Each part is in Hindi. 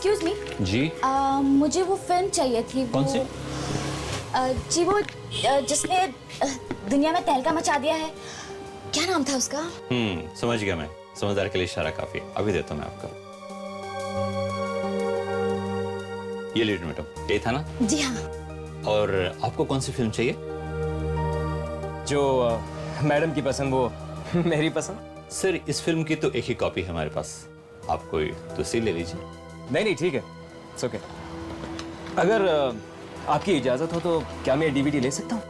एक्सक्यूज मी जी मुझे वो फिल्म चाहिए थी। कौन सी? जी वो जिसने दुनिया में तहलका मचा दिया है, क्या नाम था उसका? समझ गया मैं। समझदार के लिए इशारा काफी। अभी देता हूं मैं आपको। ये लीजिए मैडम, ये था ना? जी हाँ। और आपको कौन सी फिल्म चाहिए? जो मैडम की पसंद वो मेरी पसंद। सर इस फिल्म की तो एक ही कॉपी है हमारे पास, आप कोई दूसरी ले लीजिए। नहीं ठीक है, इट्स ओके। अगर आपकी इजाजत हो तो क्या मैं डीवीडी ले सकता हूँ?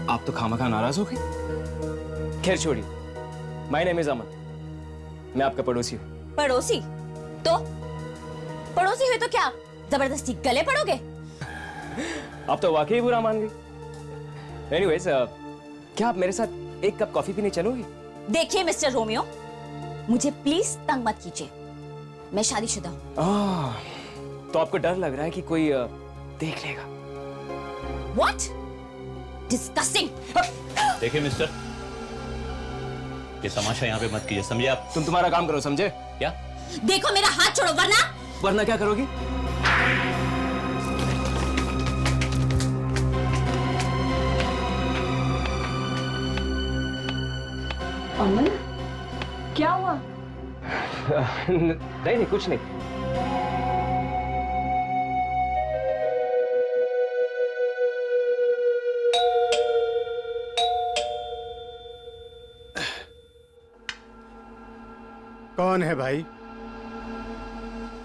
आप तो खामखा नाराज हो गई। खैर छोड़िए, माय नेम इज अमन, मैं आपका पड़ोसी हूँ। पड़ोसी? तो पड़ोसी हुए तो क्या जबरदस्ती गले पड़ोगे? आप तो वाकई बुरा मान गई। एनीवेज, क्या आप मेरे साथ एक कप कॉफी पीने चलोगी? देखिए मिस्टर रोमियो, मुझे प्लीज तंग मत कीजिए, मैं शादीशुदा हूँ। तो आपको डर लग रहा है कि कोई देख लेगा? What? Disgusting! देखिए मिस्टर, ये तमाशा यहाँ पे मत कीजिए, समझे आप? तुम तुम्हारा काम करो, समझे? क्या? देखो मेरा हाथ छोड़ो वरना क्या करोगी? अमन, क्या हुआ? नहीं कुछ नहीं। कौन है भाई?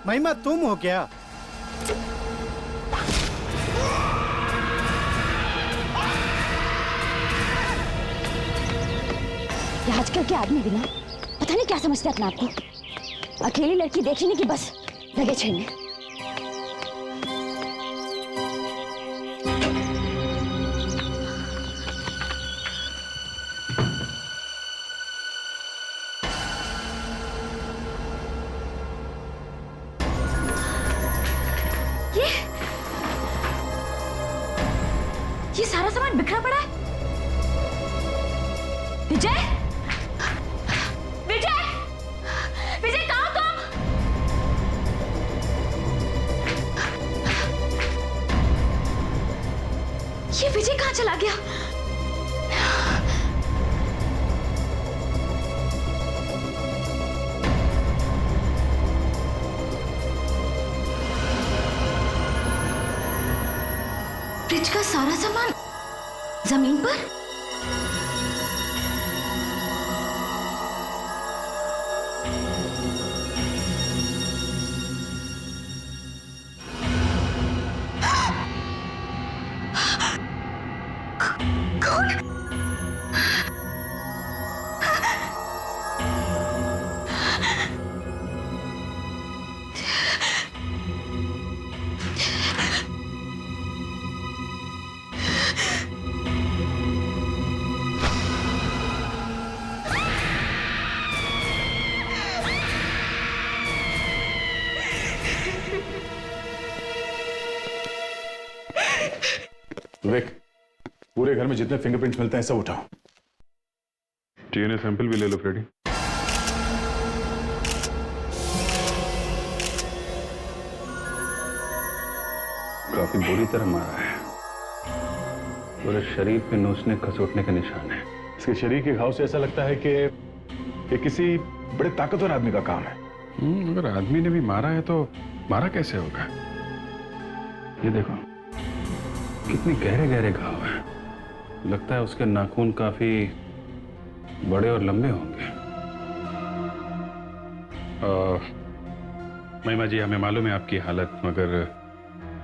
महिमा तुम हो क्या? ये आजकल के आदमी भी ना पता नहीं क्या समझते अपने आप को। अकेली लड़की देखी नहीं कि बस लगे छेड़ने। ये सारा सामान बिखरा पड़ा है। विजय, विजय, विजय कहाँ तुम? ये विजय कहाँ चला गया? फ्रिज का सारा सामान जमीन पर? विवेक, पूरे घर में जितने फिंगरप्रिंट्स मिलते हैं सब उठाओ। डीएनए सैंपल भी ले लो फ्रेडी। काफी बुरी तरह मारा है, पूरे शरीर पे नोचने खसोटने के निशान है। इसके शरीर के घाव से ऐसा लगता है कि ये किसी बड़े ताकतवर आदमी का काम है। अगर आदमी ने भी मारा है तो मारा कैसे होगा? ये देखो कितने गहरे गहरे घाव हैं। लगता है उसके नाखून काफी बड़े और लंबे होंगे। महिमा जी, हमें मालूम है आपकी हालत, मगर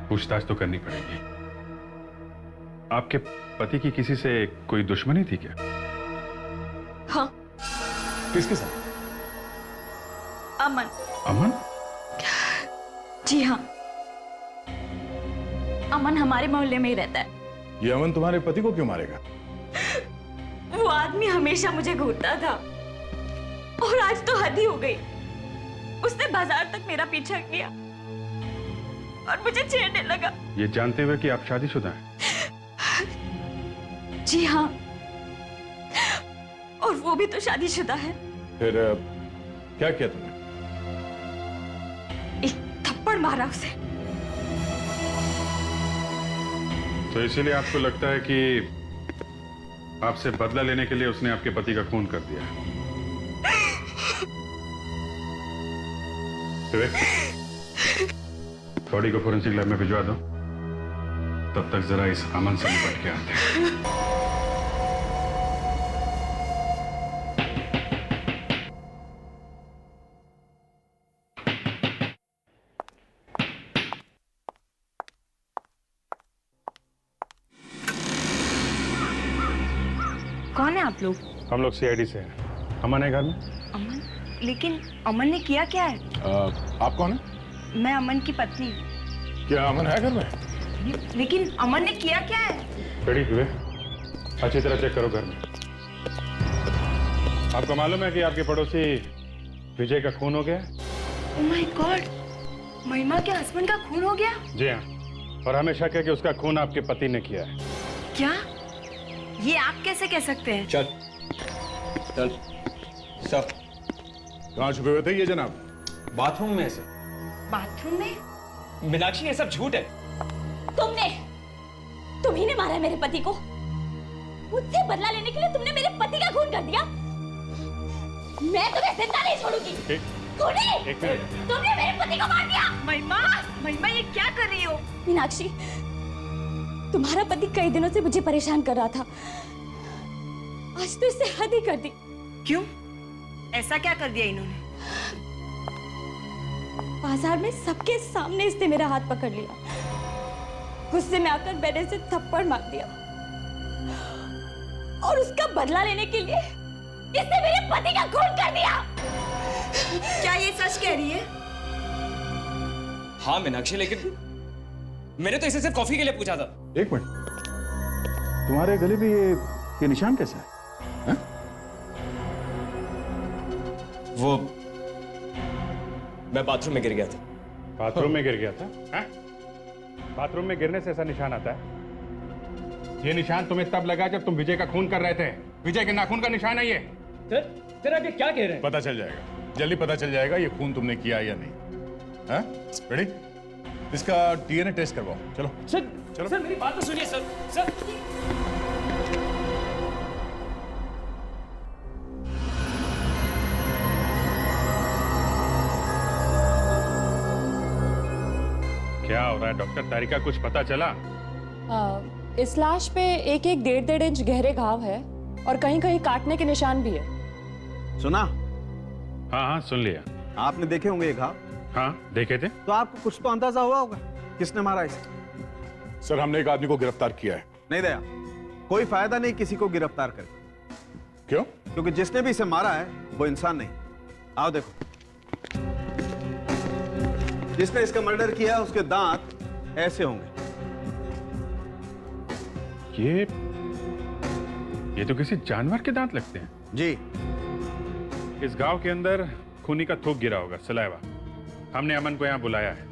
पूछताछ तो करनी पड़ेगी। आपके पति की किसी से कोई दुश्मनी थी क्या? हाँ। किसके साथ? अमन। अमन? जी हाँ, अमन हमारे मोहल्ले में ही रहता है। ये अमन तुम्हारे पति को क्यों मारेगा? वो आदमी हमेशा मुझे घूरता था और आज तो हद ही हो गई। उसने बाजार तक मेरा पीछा किया और मुझे छेड़ने लगा। ये जानते हुए कि आप शादीशुदा हैं? जी हाँ, और वो भी तो शादीशुदा है। फिर क्या किया तुमने? थप्पड़ मारा उसे। तो इसीलिए आपको लगता है कि आपसे बदला लेने के लिए उसने आपके पति का खून कर दिया है? बॉडी को फोरेंसिक लैब में भिजवा दो। तब तक जरा इस अमन से निपट के आते हैं। कौन है आप लोग? हम लोग सीआईडी से हैं। अमन है घर में? अमन? लेकिन अमन ने किया क्या है? आप कौन है? मैं अमन की पत्नी। क्या अमन है घर में? लेकिन अमन ने किया क्या है? रेडी हुए? अच्छी तरह चेक करो घर में। आपको मालूम है कि आपके पड़ोसी विजय का खून हो गया? ओह माय गॉड, महिमा के हस्बैंड का खून हो गया? जी हाँ, और हमें शक है कि उसका खून आपके पति ने किया है। क्या? ये आप कैसे कह सकते हैं? चल चल सब। कहाँ छुपे हुए थे ये जनाब? बाथरूम में से। बाथरूम में? मीनाक्षी ये सब झूठ है। तुम्ही ने मारा है मेरे पति को। मुझसे बदला लेने के लिए तुमने मेरे पति का खून कर दिया। मैं तुम्हें जिंदा नहीं छोड़ूंगी। खूनी! एक मिनट। तुमने मेरे पति को मार दिया। महिमा, महिमा ये क्या कर रही हो? मीनाक्षी, तुम्हारा पति कई दिनों से मुझे परेशान कर रहा था। आज तो इससे हद ही कर दी। क्यों? ऐसा क्या कर दिया इन्होंने? बाजार में सबके सामने इसने मेरा हाथ पकड़ लिया। गुस्से में आकर मैंने इसे थप्पड़ मार दिया और उसका बदला लेने के लिए इसने मेरे पति का खून कर दिया। क्या ये सच कह रही है? हाँ मीनाक्षी, लेकिन मैंने तो इसे सिर्फ कॉफी के लिए पूछा था। एक मिनट, तुम्हारे गले में ये निशान कैसा है? हा? वो मैं बाथरूम में गिर गया था। बाथरूम में गिर गया था? हाँ? बाथरूम में गिरने से ऐसा निशान आता है? ये निशान तुम्हें तब लगा जब तुम विजय का खून कर रहे थे। विजय के नाखून का निशान है ये। सर आगे क्या कह रहे हैं? पता चल जाएगा, जल्दी पता चल जाएगा ये खून तुमने किया या नहीं। हाँ? रेडी? इसका डीएनए टेस्ट करवाओ। चलो सर, चलो। सर मेरी बात तो सुनिए सर। सर क्या हो रहा है डॉक्टर तारिका, कुछ पता चला? इस लाश पे एक एक 1.5 इंच गहरे घाव है और कहीं कहीं काटने के निशान भी है। सुना? हाँ हाँ सुन लिया। आपने देखे होंगे ये घाव? हाँ देखे थे। तो आपको कुछ तो अंदाजा हुआ होगा किसने मारा इसे? सर, हमने एक आदमी को गिरफ्तार किया है। नहीं दया, कोई फायदा नहीं किसी को गिरफ्तार करके। क्यों? क्योंकि जिसने भी इसे मारा है वो इंसान नहीं। आओ देखो, जिसने इसका मर्डर किया उसके दांत ऐसे होंगे। ये तो किसी जानवर के दांत लगते हैं। जी। इस गांव के अंदर खूनी का थूक गिरा होगा, सलाइवा। हमने अमन को यहाँ बुलाया है,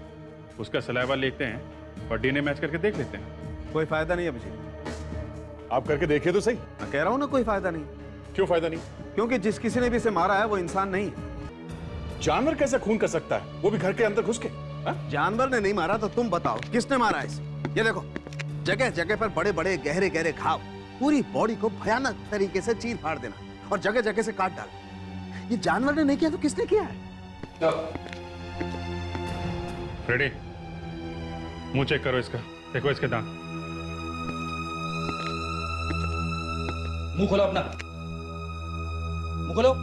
उसका सलाइवा लेते हैं और डीएनए मैच करके देख लेते हैं। कोई फायदा नहीं अभिजीत। आप करके देखिए तो सही। मैं कह रहा हूं ना, कोई फायदा नहीं। क्यों फायदा नहीं? क्योंकि जिस किसी ने भी इसे मारा है वो इंसान नहीं। जानवर कैसे खून कर सकता है, वो भी घर के अंदर घुस के? हा? जानवर ने नहीं मारा तो तुम बताओ किसने मारा इसे? ये देखो, जगह जगह पर बड़े बड़े गहरे गहरे घाव, पूरी बॉडी को भयानक तरीके से चीर फाड़ देना और जगह जगह से काट डालना। ये जानवर ने नहीं किया तो किसने किया है? फ्रेडी, मुंह चेक करो इसका, देखो इसके दांत। मुंह खोलो अपना, मुंह खोलो।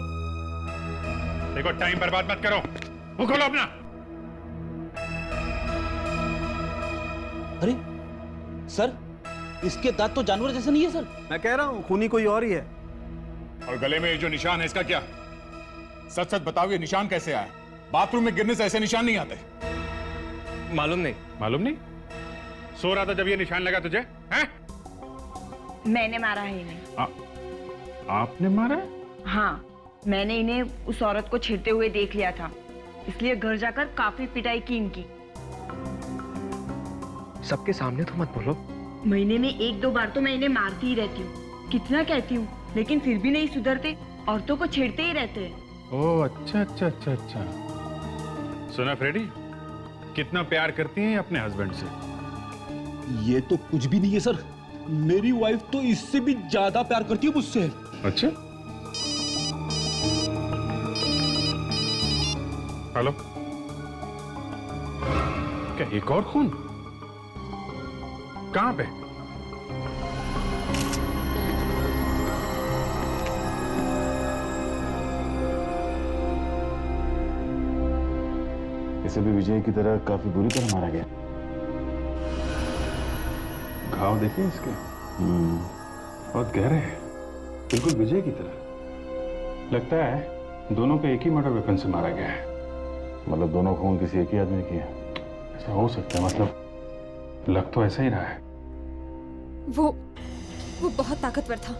देखो टाइम बर्बाद मत करो, मुंह खोलो अपना। अरे सर, इसके दांत तो जानवर जैसे नहीं है सर। मैं कह रहा हूं खूनी कोई और ही है। और गले में ये जो निशान है इसका क्या? सच सच बताओ, ये निशान कैसे आया? बाथरूम में गिरने से ऐसे निशान नहीं आते। मालूम नहीं। मालूम नहीं? सो रहा था जब ये निशान लगा तुझे? हैं? मैंने मारा है इन्हें। आपने मारा? हाँ, मैंने इन्हें उस औरत को छेड़ते हुए देख लिया था, इसलिए घर जाकर काफी पिटाई की इनकी। सबके सामने तो मत बोलो। महीने में 1-2 बार तो मैं इन्हें मारती ही रहती हूँ। कितना कहती हूँ, लेकिन फिर भी नहीं सुधरते, औरतों को छेड़ते ही रहते हैं। ओह अच्छा अच्छा अच्छा अच्छा। सुना फ्रेडी, कितना प्यार करती हैं अपने हस्बैंड से? ये तो कुछ भी नहीं है सर। मेरी वाइफ तो इससे भी ज्यादा प्यार करती है मुझसे। अच्छा, हेलो, क्या एक और खून? कहां पे? इसे भी विजय की तरह काफी बुरी तरह मारा गया। घाव देखिए इसके, बहुत गहरे हैं, बिल्कुल विजय की तरह। लगता है दोनों को एक ही मर्डर वेपन से मारा गया है। मतलब दोनों खून किसी एक ही आदमी ने किया? ऐसा हो सकता है, मतलब लग तो ऐसा ही रहा है। वो बहुत ताकतवर था।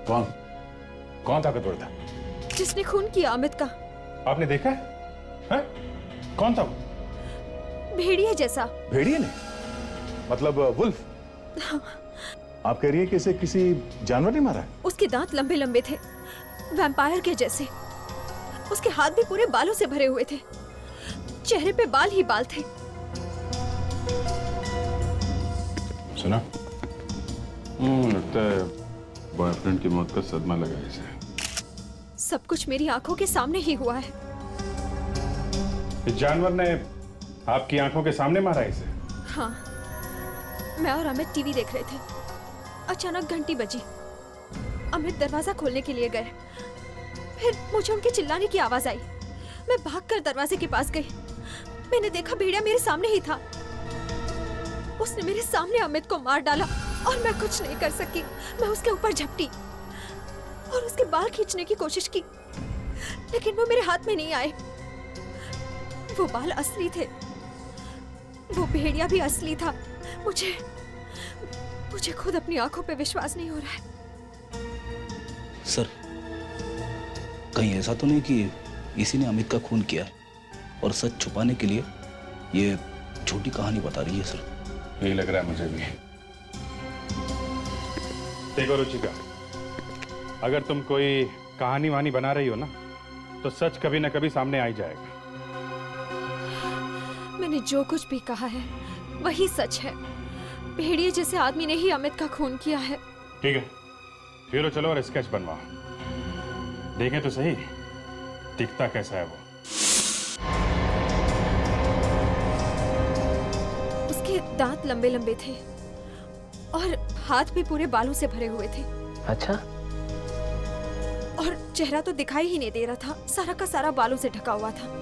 कौन कौन ताकतवर था? जिसने खून किया अमित का। आपने देखा है? हैं? कौन था वो? भेड़िया जैसा। भेड़िए ने? मतलब वुल्फ? आप कह रही है कि इसे किसी जानवर ने मारा है? उसके दांत लंबे लंबे थे, वैम्पायर के जैसे। उसके हाथ भी पूरे बालों से भरे हुए थे, चेहरे पे बाल ही बाल थे। सुना? लगता है बॉयफ्रेंड की मौत का सदमा लगा इसे। सब कुछ मेरी आंखों के सामने ही हुआ है। इस जानवर ने आपकी आंखों के सामने मारा इसे? हाँ, मैं और अमित टीवी देख रहे थे। अचानक घंटी बजी। अमित दरवाजा खोलने के लिए गए, फिर मुझे उनके चिल्लाने की आवाज आई। मैं भागकर दरवाजे के पास गई। मैंने देखा भेड़िया मेरे सामने ही था। उसने मेरे सामने अमित को मार डाला और मैं कुछ नहीं कर सकी। मैं उसके ऊपर झपटी और उसके बाल खींचने की कोशिश की, लेकिन वो मेरे हाथ में नहीं आए। वो बाल असली थे, वो भेड़िया भी असली था। मुझे खुद अपनी आंखों पे विश्वास नहीं हो रहा है। सर, कहीं ऐसा तो नहीं कि इसी ने अमित का खून किया है और सच छुपाने के लिए ये झूठी कहानी बता रही है? सर, यही लग रहा है मुझे भी। देखो रुचिका, अगर तुम कोई कहानी वानी बना रही हो ना, तो सच कभी ना कभी सामने आ ही जाएगा। मैंने जो कुछ भी कहा है वही सच है। भेड़िए जैसे आदमी ने ही अमित का खून किया है। ठीक है, फिर चलो और स्केच बनवाओ, देखें तो सही दिखता कैसा है वो। उसके दांत लंबे लंबे थे और हाथ भी पूरे बालों से भरे हुए थे। अच्छा, और चेहरा तो दिखाई ही नहीं दे रहा था, सारा का सारा बालों से ढका हुआ था।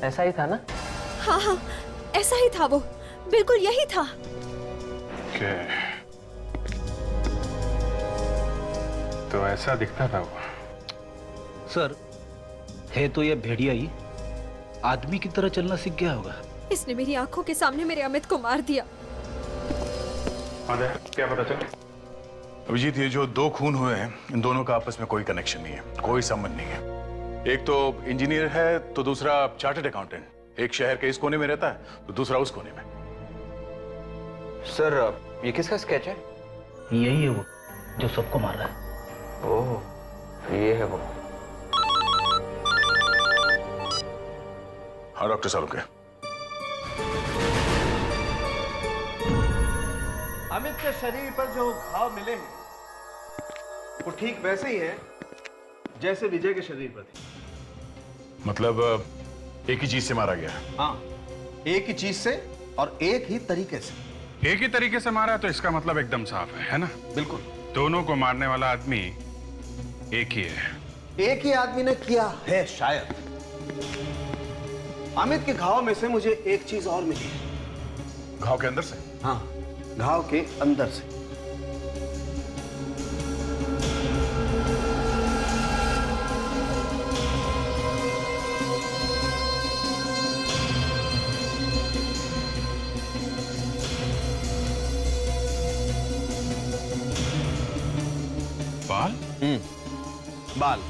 ऐसा ही था ना? हाँ हाँ, ऐसा ही था वो, बिल्कुल यही था। तो ऐसा दिखता था वो। सर, है तो ये भेड़िया ही आदमी की तरह चलना सीख गया होगा। इसने मेरी आंखों के सामने मेरे अमित को मार दिया। क्या पता चला? अभिजीत, ये जो दो खून हुए हैं, इन दोनों का आपस में कोई कनेक्शन नहीं है, कोई संबंध नहीं है। एक तो इंजीनियर है तो दूसरा चार्टर्ड अकाउंटेंट। एक शहर के इस कोने में रहता है तो दूसरा उस कोने में। सर, ये किसका स्केच है? यही है वो जो सबको मार रहा है। ओह, ये है वो। हाँ डॉक्टर सालुके। अमित के शरीर पर जो घाव मिले हैं वो ठीक वैसे ही है जैसे विजय के शरीर पर थे। मतलब एक ही चीज से मारा गया? हाँ, एक ही चीज से और एक ही तरीके से। एक ही तरीके से मारा है तो इसका मतलब एकदम साफ है ना? बिल्कुल। दोनों को मारने वाला आदमी एक ही है। एक ही आदमी ने किया है शायद। अमित के घाव में से मुझे एक चीज और मिली है। घाव के अंदर से? हाँ, घाव के अंदर से। बाल? बाल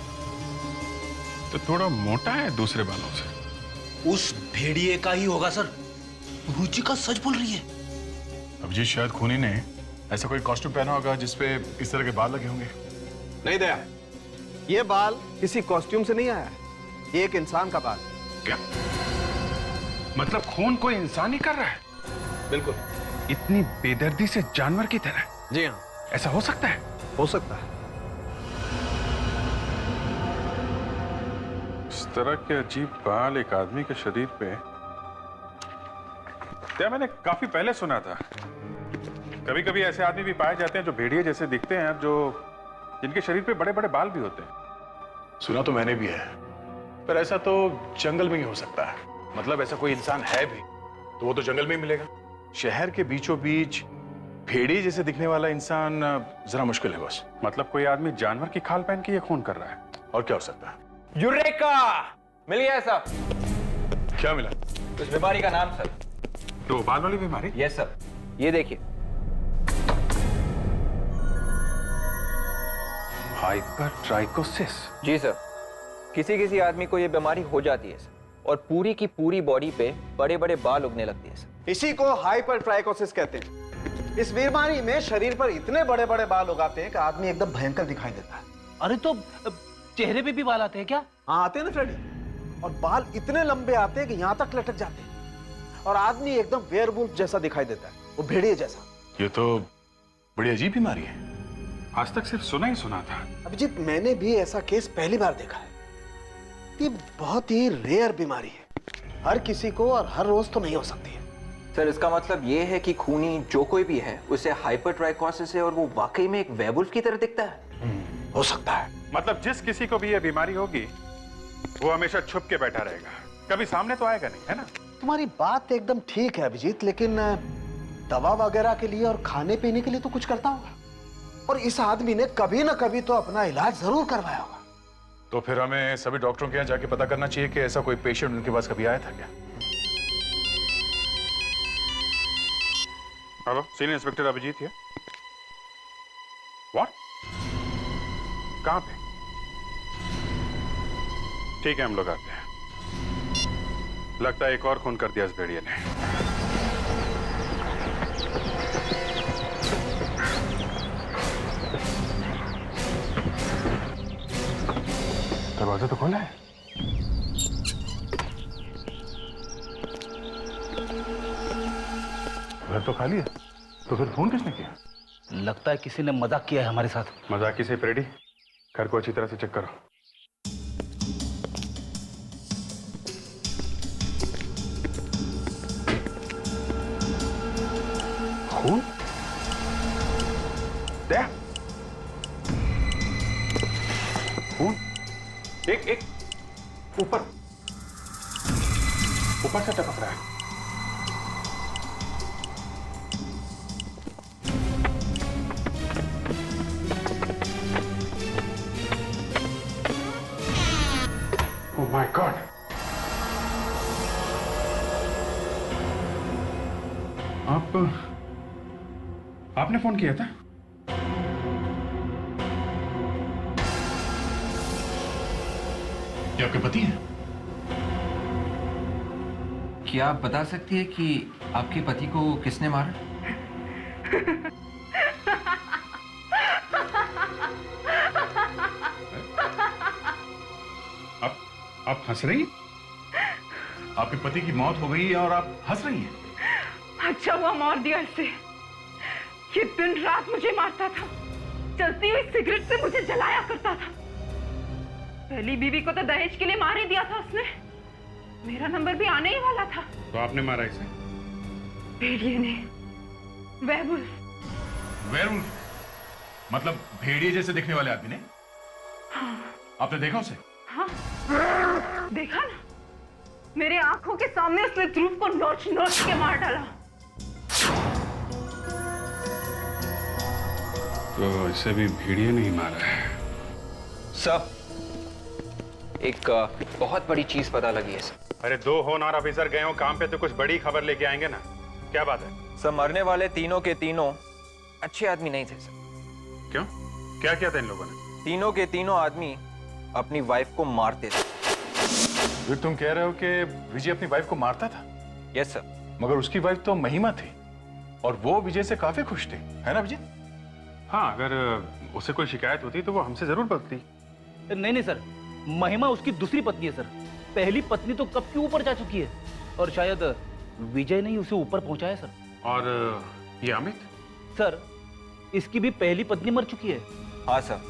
तो थोड़ा मोटा है दूसरे बालों से। उस भेड़िए का ही होगा सर। रुचिका सच बोल रही है। अभिजीत, शायद खूनी ने ऐसा कोई कॉस्ट्यूम पहना होगा जिसपे इस तरह के बाल लगे होंगे। नहीं दया, ये बाल किसी कॉस्ट्यूम से नहीं आया है, ये एक इंसान का बाल। क्या मतलब खून कोई इंसान ही कर रहा है? बिल्कुल। इतनी बेदर्दी से जानवर की तरह? जी हाँ, ऐसा हो सकता है? हो सकता है। इस तरह के अजीब बाल एक आदमी के शरीर पे, क्या मैंने काफी पहले सुना था। कभी कभी ऐसे आदमी भी पाए जाते हैं जो भेड़िए जैसे दिखते हैं, जो जिनके शरीर पे बड़े बड़े बाल भी होते हैं। सुना तो मैंने भी है, पर ऐसा तो जंगल में ही हो सकता है। मतलब ऐसा कोई इंसान है भी तो वो तो जंगल में ही मिलेगा। शहर के बीचों बीच भेड़िए जैसे दिखने वाला इंसान जरा मुश्किल है बस। मतलब कोई आदमी जानवर की खाल पहन के ये खून कर रहा है। और क्या हो सकता है? यूरेका! मिल गया सर। क्या मिला? उस बीमारी का नाम सर। तो बाल वाली बीमारी? यस सर, ये देखिए। हाइपरट्राइकोसिस। जी सर, किसी किसी आदमी को ये बीमारी हो जाती है सर, और पूरी की पूरी बॉडी पे बड़े बड़े बाल उगने लगते हैं सर। इसी को हाइपरट्राइकोसिस कहते हैं। इस बीमारी में शरीर पर इतने बड़े बड़े बाल उगाते हैं कि आदमी एकदम भयंकर दिखाई देता है। अरे तो चेहरे पे भी बाल आते हैं क्या? हाँ, आते हैं ना फ्रेडी। और बाल इतने लंबे आते हैं कि यहां तक लटक जाते हैं, और आदमी एकदम वेयरवुल्फ जैसा दिखाई देता है, वो भेड़िए जैसा। ये तो बड़ी अजीब बीमारी है। आज तक सिर्फ सुना ही सुना था। अभिजीत, मैंने भी ऐसा केस पहली बार देखा है। ये बहुत ही रेयर बीमारी है, हर किसी को और हर रोज तो नहीं हो सकती है। सर, इसका मतलब ये है कि खूनी जो कोई भी है उसे हाइपरट्राइकोसिस है और वो वाकई में एक वेयरवुल्फ की तरह दिखता है। हो सकता है। मतलब जिस किसी को भी ये बीमारी होगी वो हमेशा छुप के बैठा रहेगा, कभी सामने तो आएगा नहीं, है ना? तुम्हारी बात एकदम ठीक है अभिजीत, लेकिन दवा वगैरह के लिए और खाने पीने के लिए तो कुछ करता होगा, और इस आदमी ने कभी ना कभी तो अपना इलाज जरूर करवाया होगा। तो फिर हमें सभी डॉक्टरों के यहाँ जाके पता करना चाहिए कि ऐसा कोई पेशेंट उनके पास कभी आया था क्या? हेलो, सीनियर इंस्पेक्टर अभिजीत है। व्हाट? कहां पे? ठीक है, हम लोग आते हैं। लगता है एक और खून कर दिया इस भेड़िए ने। दरवाजा तो खोला है। घर तो खाली है, तो फिर फोन किसने किया? लगता है किसी ने मजाक किया है हमारे साथ। मजाकी से फ्रेडी, घर को अच्छी तरह से चेक करो। खून? दे। खून? एक ऊपर से टपक रहा है। Oh my God! आपने फोन किया था? ये आपके पति हैं? क्या आप बता सकती है कि आपके पति को किसने मारा? आप हंस रही हैं? आपके पति की मौत हो गई है और आप हंस रही हैं? अच्छा हुआ मार दिया इसे। ये दिन रात मुझे मारता था, चलती हुई सिगरेट से मुझे जलाया करता था। पहली बीवी को तो दहेज के लिए मार ही दिया था उसने। मेरा नंबर भी आने ही वाला था। तो आपने मारा इसे? भेड़िए ने। वेयरवुल्फ। वेयरवुल्फ? मतलब भेड़िए जैसे दिखने वाले आदमी ने? हाँ। आपने देखा उसे? हाँ, देखा ना, मेरे आंखों के सामने उसने ध्रुव को नोच नोच के मार डाला। तो इसे भी भेड़िए नहीं मारा है। सर, एक बहुत बड़ी चीज पता लगी है सर। अरे, 2 होनहार ऑफिसर गए हो काम पे तो कुछ बड़ी खबर लेके आएंगे ना। क्या बात है? सर, मरने वाले तीनों के तीनों अच्छे आदमी नहीं थे सर। क्यों? क्या किया था इन लोगों ने? तीनों के तीनों आदमी अपनी वाइफ को मारते थे। फिर तुम कह रहे हो कि विजय अपनी वाइफ को मारता था? Yes sir. मगर उसकी वाइफ तो महिमा थी और वो विजय से काफी खुश थी, है ना विजय? हाँ, अगर उसे कोई शिकायत होती तो वो हमसे जरूर बताती। नहीं सर, महिमा उसकी दूसरी पत्नी है सर। पहली पत्नी तो कब की ऊपर जा चुकी है और शायद विजय ने ही उसे ऊपर पहुंचाया सर। और ये अमित? सर, इसकी भी पहली पत्नी मर चुकी है। हाँ सर,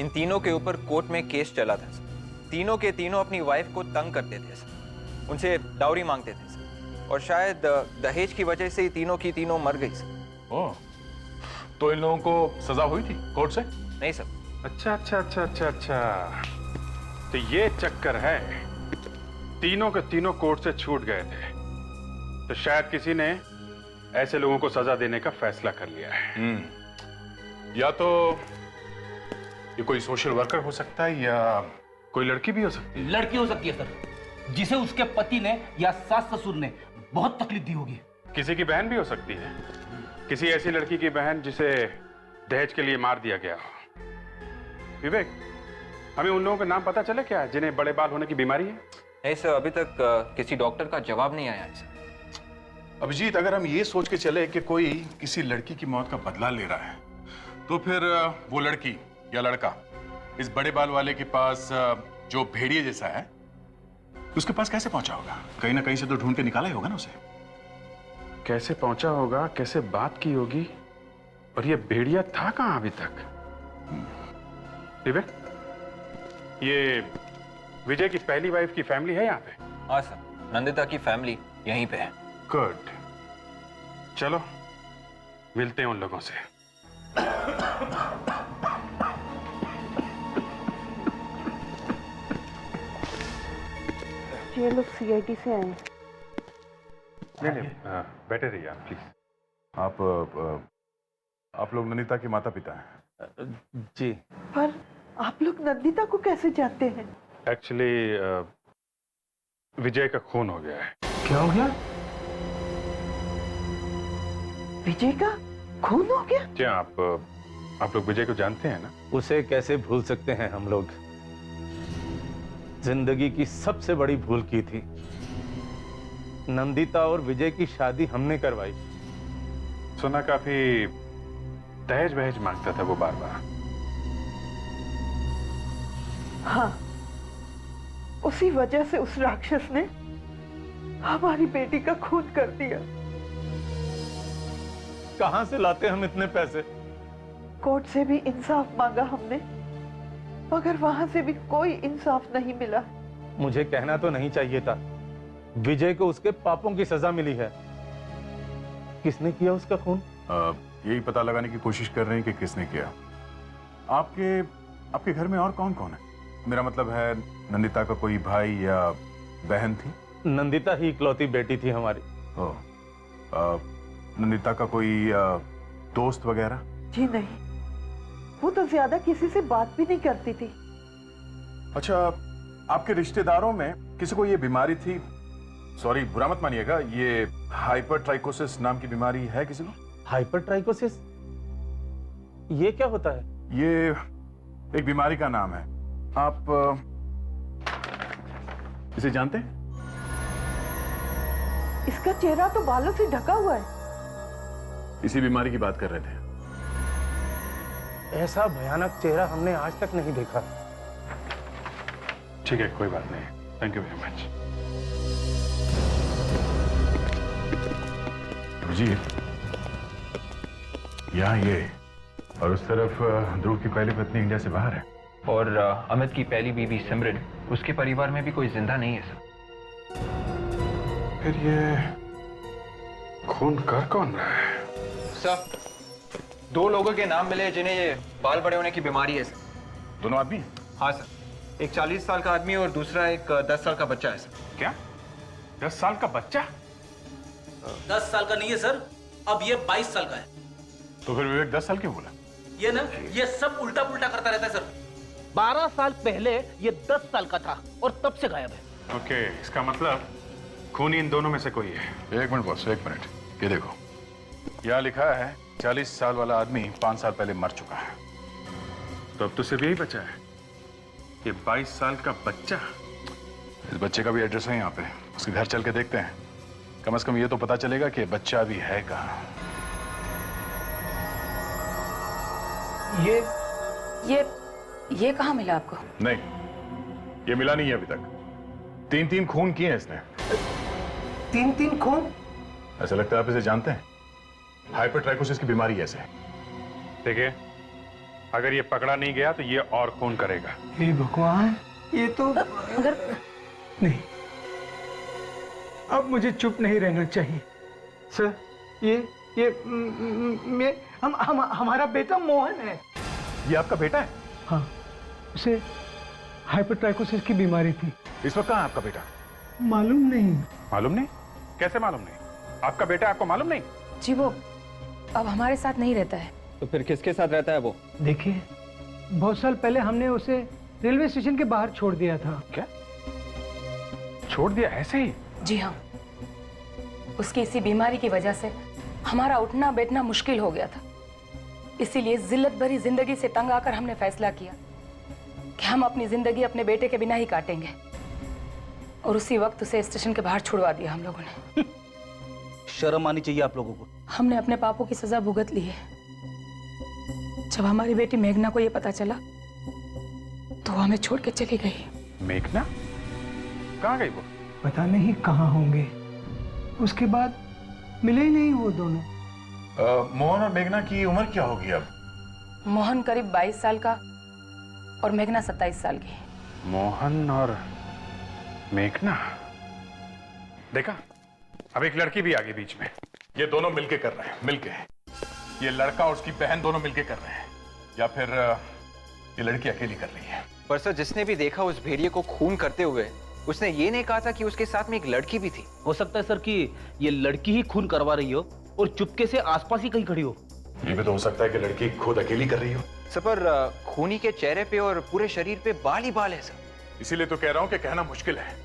इन तीनों के ऊपर कोर्ट में केस चला था सर। तीनों के तीनों अपनी वाइफ को तंग करते थे सर, उनसे डाउरी मांगते थे सर, और शायद दहेज की वजह से ही तीनों की तीनों मर गई सर। ओह, तो इन लोगों को सजा हुई थी कोर्ट से? नहीं सर। अच्छा अच्छा अच्छा अच्छा अच्छा, तो ये चक्कर है। तीनों के तीनों कोर्ट से छूट गए थे, तो शायद किसी ने ऐसे लोगों को सजा देने का फैसला कर लिया है। या तो ये कोई सोशल वर्कर हो सकता है या कोई लड़की भी हो सकती है। लड़की हो सकती है सर, जिसे उसके पति ने या सास ससुर ने बहुत तकलीफ दी होगी। किसी की बहन भी हो सकती है, किसी ऐसी लड़की की बहन जिसे दहेज के लिए मार दिया गया हो। विवेक, हमें उन लोगों के नाम पता चले क्या, जिन्हें बड़े बाल होने की बीमारी है? नहीं सर, अभी तक किसी डॉक्टर का जवाब नहीं आया है सर। अभिजीत, अगर हम ये सोच के चले कि कोई किसी लड़की की मौत का बदला ले रहा है, तो फिर वो लड़की या लड़का इस बड़े बाल वाले के पास जो भेड़िए जैसा है, उसके पास कैसे पहुंचा होगा? कहीं ना कहीं से तो ढूंढ के निकाला ही होगा ना उसे। कैसे पहुंचा होगा, कैसे बात की होगी, और ये भेड़िया था कहां अभी तक? विवेक, ये विजय की पहली वाइफ की फैमिली है यहाँ पे? हाँ सर, नंदिता की फैमिली यहीं पे है। गुड, चलो मिलते हैं उन लोगों से। ये लोग सीआईडी से आए। नहीं, बैठे रहिए आप प्लीज। आप लोग नंदिता के माता पिता हैं? जी। पर आप लोग नंदिता को कैसे जानते हैं? एक्चुअली विजय का खून हो गया है। क्या हो गया? विजय का खून हो गया? क्या आप लोग विजय को जानते हैं ना? उसे कैसे भूल सकते हैं हम लोग? जिंदगी की सबसे बड़ी भूल की थी। नंदिता और विजय की शादी हमने करवाई। सुना काफी दहेज वहेज मांगता था वो बार बार। हाँ, उसी वजह से उस राक्षस ने हमारी बेटी का खून कर दिया। कहां से लाते हम इतने पैसे? कोर्ट से भी इंसाफ मांगा हमने, मगर वहां से भी कोई इंसाफ नहीं मिला। मुझे कहना तो नहीं चाहिए था। विजय को उसके पापों की सजा मिली है। किसने किया उसका खून? यही पता लगाने की कोशिश कर रहे हैं कि किसने किया। आपके घर में और कौन कौन है? मेरा मतलब है, नंदिता का कोई भाई या बहन थी? नंदिता ही इकलौती बेटी थी हमारी। नंदिता का कोई दोस्त वगैरह? जी नहीं, वो तो ज्यादा किसी से बात भी नहीं करती थी। अच्छा, आपके रिश्तेदारों में किसी को ये बीमारी थी? सॉरी, बुरा मत मानिएगा, ये हाइपरट्राइकोसिस नाम की बीमारी है किसी को? हाइपरट्राइकोसिस? ये क्या होता है? ये एक बीमारी का नाम है। आप इसे जानते हैं? इसका चेहरा तो बालों से ढका हुआ है। इसी बीमारी की बात कर रहे थे। ऐसा भयानक चेहरा हमने आज तक नहीं देखा। ठीक है, कोई बात नहीं। Thank you very much. जी, यहाँ ये, और उस तरफ ध्रुव की पहली पत्नी इंडिया से बाहर है। और अमित की पहली बीवी सिमरन, उसके परिवार में भी कोई जिंदा नहीं है सर। फिर ये खून कर कौन रहा है? सर, 2 लोगों के नाम मिले जिन्हें ये बाल बड़े होने की बीमारी है सर। दोनों आदमी? हाँ सर, एक 40 साल का आदमी और दूसरा एक 10 साल का बच्चा है सर। क्या? 10 साल का बच्चा? 10 साल का नहीं है सर, अब ये 22 साल का है। तो फिर विवेक 10 साल क्यों बोला? ये ना, ये सब उल्टा पुल्टा करता रहता है सर। 12 साल पहले ये 10 साल का था और तब से गायब है। ओके, इसका मतलब खूनी इन दोनों में से कोई है। एक मिनट बॉस, एक मिनट। ये देखो, यहाँ लिखा है 40 साल वाला आदमी 5 साल पहले मर चुका है। तो अब तो सिर्फ यही बचा है, ये 22 साल का बच्चा। इस बच्चे का भी एड्रेस है यहाँ पे, उसके घर चल के देखते हैं। कम से कम ये तो पता चलेगा कि बच्चा भी है कहाँ। ये कहाँ मिला आपको? नहीं, ये मिला नहीं है अभी तक। 3 खून किए हैं इसने। 3 खून? ऐसा लगता है आप इसे जानते हैं। हाइपरट्राइकोसिस की बीमारी ऐसे है। देखिए, अगर ये पकड़ा नहीं गया तो ये और खून करेगा। हे भगवान, ये तो अगर नहीं, अब मुझे चुप नहीं रहना चाहिए। सर, ये हमारा बेटा मोहन है। ये आपका बेटा है? हाँ, उसे हाइपरट्राइकोसिस की बीमारी थी। इस वक्त कहाँ है आपका बेटा? मालूम नहीं। मालूम नहीं? कैसे मालूम नहीं? आपका बेटा आपको मालूम नहीं? जी वो अब हमारे साथ नहीं रहता है। तो फिर किसके साथ रहता है वो? देखिए, बहुत साल पहले हमने उसे रेलवे स्टेशन के बाहर छोड़ दिया था। क्या? छोड़ दिया ऐसे ही? जी हाँ, उसकी इसी बीमारी की वजह से हमारा उठना बैठना मुश्किल हो गया था। इसीलिए जिल्लत भरी जिंदगी से तंग आकर हमने फैसला किया कि हम अपनी जिंदगी अपने बेटे के बिना ही काटेंगे, और उसी वक्त उसे स्टेशन के बाहर छुड़वा दिया हम लोगों ने। शर्म आनी चाहिए आप लोगों को। हमने अपने पापों की सजा भुगत ली है। जब हमारी बेटी मेघना को यह पता चला तो वो हमें छोड़ के चली गई। मेघना? कहाँ गई वो? पता नहीं कहाँ होंगे। उसके बाद मिले ही नहीं वो दोनों। मोहन और मेघना की उम्र क्या होगी अब? मोहन करीब 22 साल का और मेघना 27 साल की। मोहन और मेघना? देखा, अब एक लड़की भी आ गई बीच में। ये दोनों मिलके कर रहे हैं, मिलके। ये लड़का और उसकी बहन दोनों मिलके कर रहे हैं, या फिर ये लड़की अकेली कर रही है। पर सर, जिसने भी देखा उस भेड़िए को खून करते हुए, उसने ये नहीं कहा था कि उसके साथ में एक लड़की भी थी। हो सकता है सर कि ये लड़की ही खून करवा रही हो और चुपके से आसपास ही कहीं खड़ी हो। ये भी तो हो सकता है कि लड़की खुद अकेली कर रही हो। सर, पर खूनी के चेहरे पे और पूरे शरीर पे बाल ही बाल है सर। इसीलिए तो कह रहा हूं कि कहना मुश्किल है।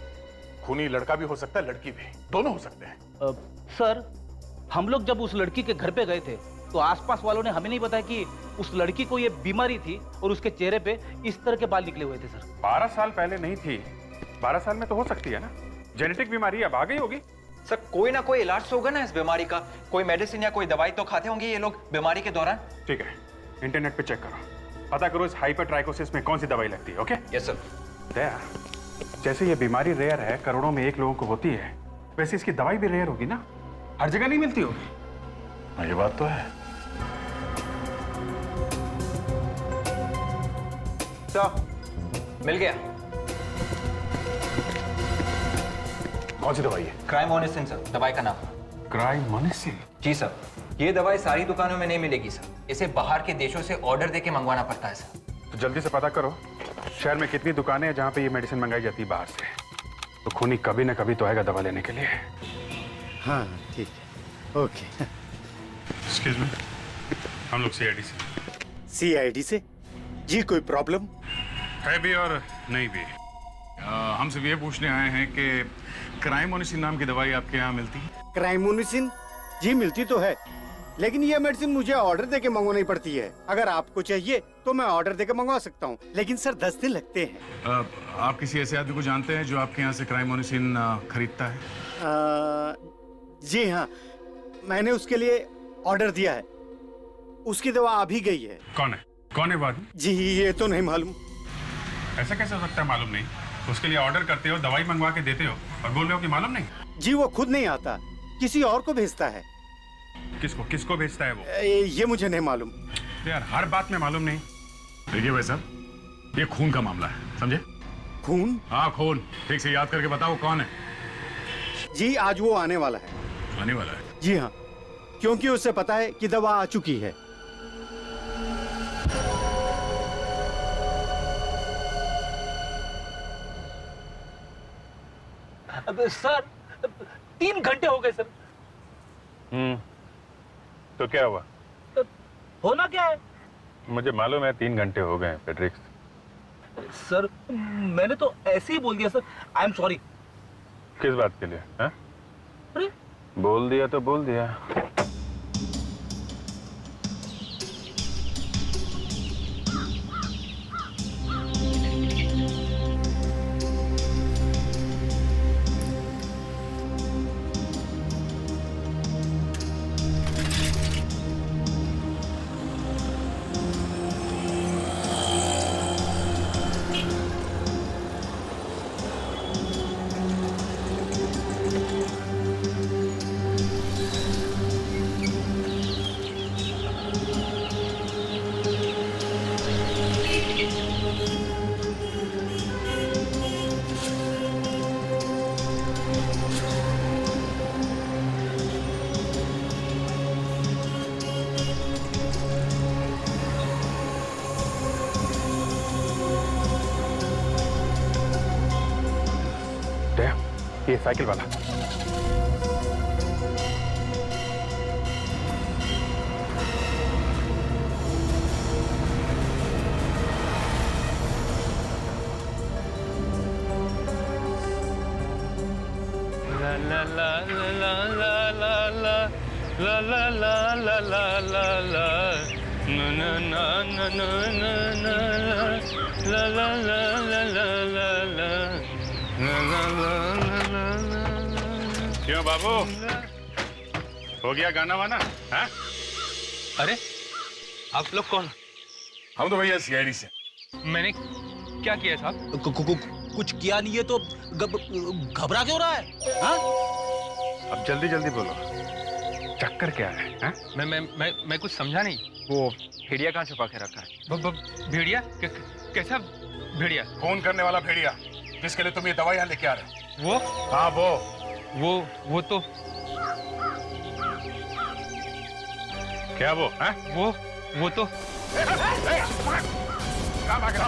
खूनी लड़का भी हो सकता है, लड़की भी, दोनों हो सकते हैं। सर, हम लोग जब उस लड़की के घर पे गए थे तो आसपास वालों ने हमें नहीं बताया कि उस लड़की को ये बीमारी थी और उसके चेहरे पे इस तरह के बाल निकले हुए थे सर। 12 साल पहले नहीं थी, 12 साल में तो हो सकती है ना। जेनेटिक बीमारी अब आ गई होगी। सर, कोई ना कोई इलाज तो होगा ना इस बीमारी का। कोई मेडिसिन या कोई दवाई तो खाते होंगे ये लोग बीमारी के दौरान। ठीक है, इंटरनेट पे चेक करो, पता करो इस हाइपरट्राइकोसिस में कौन सी दवाई लगती है। ओके? Yes sir. दया, जैसे ये बीमारी रेयर है, करोड़ों में 1 लोगों को होती है, वैसे इसकी दवाई भी रेयर होगी ना, हर जगह नहीं मिलती होगी। हाँ, ये बात तो है। सर, मिल गया। कौन सी दवाई है? क्राइमोनिसिन सर, दवाई का नाम। क्राइमोनिसिन? जी सर, ये दवाई सारी दुकानों में नहीं मिलेगी सर। इसे बाहर के देशों से ऑर्डर देके मंगवाना पड़ता है सर। तो जल्दी से पता करो शहर में कितनी दुकानें हैं जहां पे ये मेडिसिन मंगाई जाती है बाहर से। तो खूनी कभी ना कभी तो आएगा दवा लेने के लिए। हाँ ठीक है, ओके। एक्सक्यूज मी, हम लोग सीआईडी से। सीआईडी से? जी कोई प्रॉब्लम है भी और नहीं भी। हम सिर्फ ये पूछने आए हैं कि क्राइमोनिसिन नाम की दवाई आपके यहाँ मिलती है? क्राइमोनिसिन? जी मिलती तो है, लेकिन ये मेडिसिन मुझे ऑर्डर देके मंगवानी पड़ती है। अगर आपको चाहिए तो मैं ऑर्डर देके मंगवा सकता हूँ, लेकिन सर 10 दिन लगते हैं। आप किसी ऐसे आदमी को जानते हैं जो आपके यहाँ से क्राइमोनिसिन खरीदता है? जी हाँ, मैंने उसके लिए ऑर्डर दिया है। उसकी दवा अभी गई है। कौन है? कौन है वो आदमी? जी ये तो नहीं मालूम। ऐसा कैसे हो सकता है मालूम नहीं? उसके लिए ऑर्डर करते हो, दवाई मंगवा के देते हो और बोल रहे हो कि मालूम नहीं? जी वो खुद नहीं आता, किसी और को भेजता है। किसको भेजता है वो? ये मुझे नहीं मालूम। यार हर बात में मालूम नहीं। देखिए भाई साहब, ये खून का मामला है, समझे? खून? हाँ खून। ठीक से याद करके बताओ कौन है? जी आज वो आने वाला है। आने वाला है? जी हाँ, क्योंकि उसे पता है कि दवा आ चुकी है। सर 3 घंटे हो गए सर। तो क्या हुआ? होना क्या है? मुझे मालूम है 3 घंटे हो गए पेट्रिक्स। सर मैंने तो ऐसे ही बोल दिया सर। I am sorry. किस बात के लिए? हाँ? अरे बोल दिया तो बोल दिया। ये साइकिल वाला। क्यों बाबू, हो गया गाना वाना? हाँ? अरे आप लोग कौन? हम तो भैया सीआईडी से। मैंने क्या किया साहब? कुछ किया नहीं है तो घबरा क्यों रहा है? हाँ? अब जल्दी जल्दी बोलो, चक्कर क्या है? हाँ? मैं कुछ समझा नहीं। वो भेड़िया कहाँ छुपा के रखा है? भेड़िया? कैसा भेड़िया? फोन करने वाला भेड़िया जिसके लिए तुम ये दवाई यहाँ लेके आ रहे हो। वो? हाँ वो तो क्या वो? हाँ? वो तो कहाँ भाग रहा?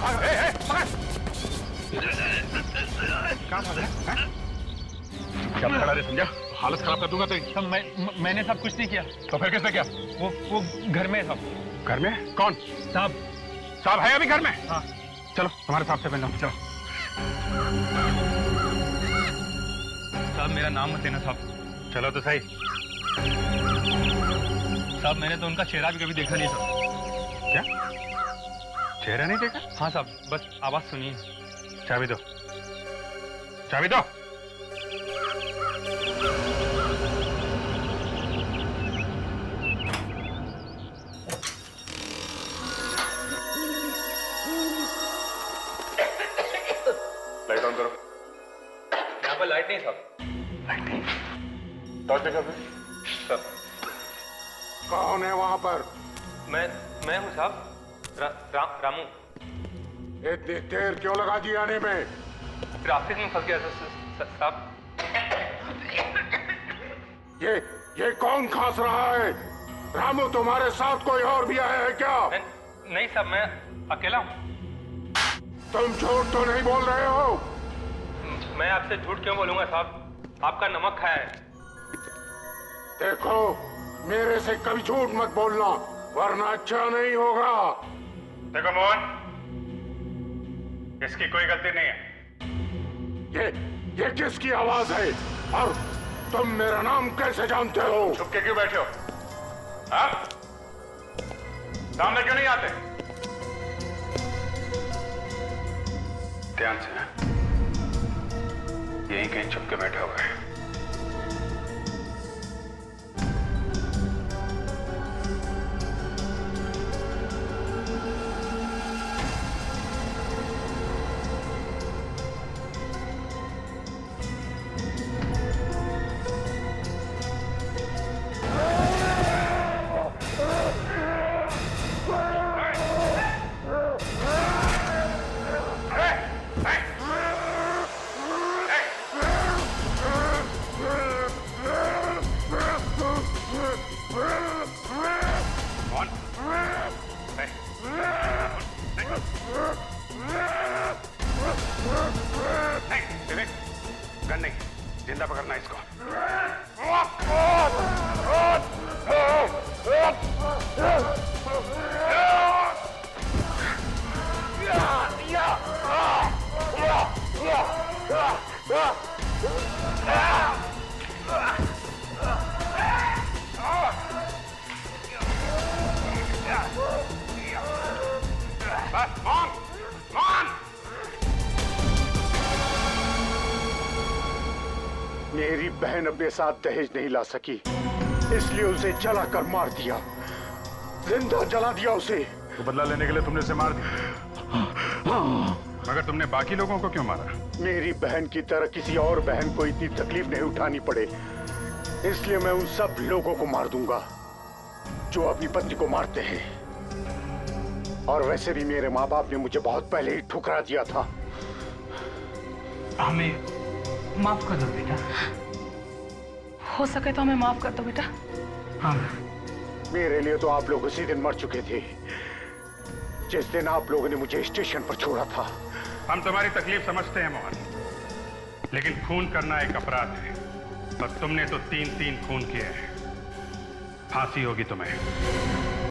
कहाँ भाग रहा? क्या खड़ा रे, समझा? हालत खराब कर दूंगा तेरी। मैंने सब कुछ नहीं किया। तो फिर किसने किया? वो घर में है साहब। घर में? कौन? साहब है अभी घर में? हाँ। चलो तुम्हारे साहब से मिलना, चलो। साहब मेरा नाम मत लेना साहब। चलो तो सही। साहब मैंने तो उनका चेहरा भी कभी देखा नहीं साहब। क्या चेहरा नहीं देखा? हाँ साहब, बस आवाज सुनिए। चाबी दो, चाबी दो। लाइट ऑन करो। यहाँ पर लाइट नहीं साहब। टॉर्च देखा साहब कौन है वहां पर? मैं हूँ साहब, रामू। इतनी देर क्यों लगा दी आने में? ट्रैफिक में फंस गया साहब। ये कौन खांस रहा है? रामू तुम्हारे साथ कोई और भी आया है क्या? नहीं साहब, मैं अकेला हूँ। तुम झूठ तो नहीं बोल रहे हो? मैं आपसे झूठ क्यों बोलूंगा साहब? आपका नमक खाया है। देखो, मेरे से कभी झूठ मत बोलना वरना अच्छा नहीं होगा। देखो मोहन, इसकी कोई गलती नहीं है। ये किसकी आवाज है और तुम मेरा नाम कैसे जानते हो? छुप के क्यों बैठे हो? हाँ? सामने क्यों नहीं आते? ध्यान से, यहीं कहीं छुप के बैठे हुए हैं। गन नहीं, जिंदा पकड़ना इसको। बस मान, मान। मेरी बहन अपने साथ दहेज नहीं ला सकी, इसलिए उसे जलाकर मार दिया, जिंदा जला दिया उसे। तो बदला लेने के लिए तुमने उसे मार दिया, मगर तुमने बाकी लोगों को क्यों मारा? मेरी बहन की तरह किसी और बहन को इतनी तकलीफ नहीं उठानी पड़े, इसलिए मैं उन सब लोगों को मार दूंगा जो अपनी पत्नी को मारते हैं। और वैसे भी मेरे माँ बाप ने मुझे बहुत पहले ही ठुकरा दिया था। हमें माफ कर दो बेटा। हो सके तो हमें माफ कर दो बेटा। हाँ, मेरे लिए तो आप लोग उसी दिन मर चुके थे जिस दिन आप लोगों ने मुझे स्टेशन पर छोड़ा था। हम तुम्हारी तकलीफ समझते हैं मोहन, लेकिन खून करना एक अपराध है और तुमने तो 3-3 खून किए हैं। फांसी होगी तुम्हें।